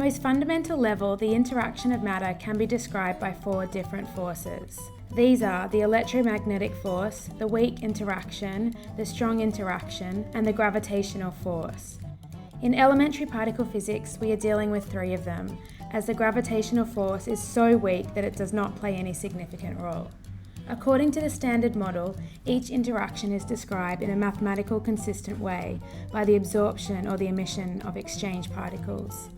most fundamental level, the interaction of matter can be described by 4 different forces. These are the electromagnetic force, the weak interaction, the strong interaction, and the gravitational force. In elementary particle physics, we are dealing with 3 of them, as the gravitational force is so weak that it does not play any significant role. According to the standard model, each interaction is described in a mathematical consistent way by the absorption or the emission of exchange particles.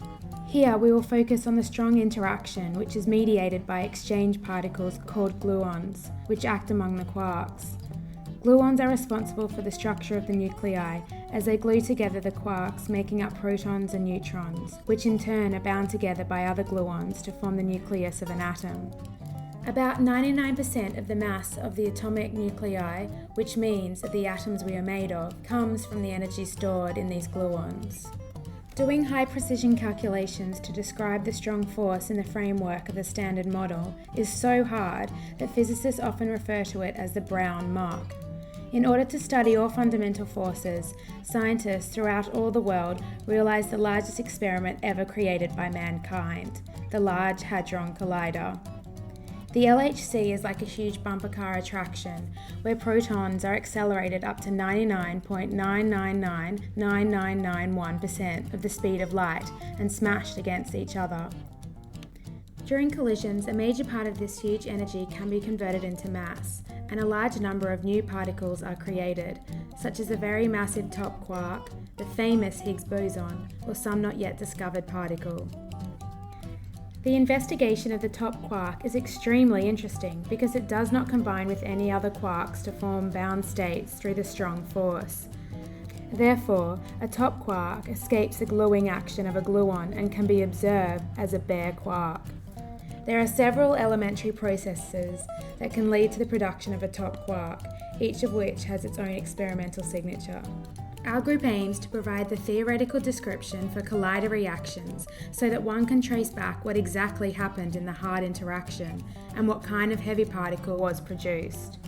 Here we will focus on the strong interaction, which is mediated by exchange particles called gluons, which act among the quarks. Gluons are responsible for the structure of the nuclei as they glue together the quarks, making up protons and neutrons, which in turn are bound together by other gluons to form the nucleus of an atom. About 99% of the mass of the atomic nuclei, which means of the atoms we are made of, comes from the energy stored in these gluons. Doing high-precision calculations to describe the strong force in the framework of the standard model is so hard that physicists often refer to it as the Brown mark. In order to study all fundamental forces, scientists throughout all the world realized the largest experiment ever created by mankind, the Large Hadron Collider. The LHC is like a huge bumper car attraction, where protons are accelerated up to 99.9999991% of the speed of light and smashed against each other. During collisions, a major part of this huge energy can be converted into mass, and a large number of new particles are created, such as a very massive top quark, the famous Higgs boson, or some not yet discovered particle. The investigation of the top quark is extremely interesting because it does not combine with any other quarks to form bound states through the strong force. Therefore, a top quark escapes the gluing action of a gluon and can be observed as a bare quark. There are several elementary processes that can lead to the production of a top quark, each of which has its own experimental signature. Our group aims to provide the theoretical description for collider reactions so that one can trace back what exactly happened in the hard interaction and what kind of heavy particle was produced.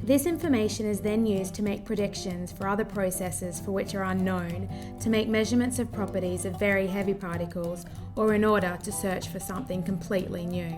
This information is then used to make predictions for other processes for which are unknown, to make measurements of properties of very heavy particles, or in order to search for something completely new.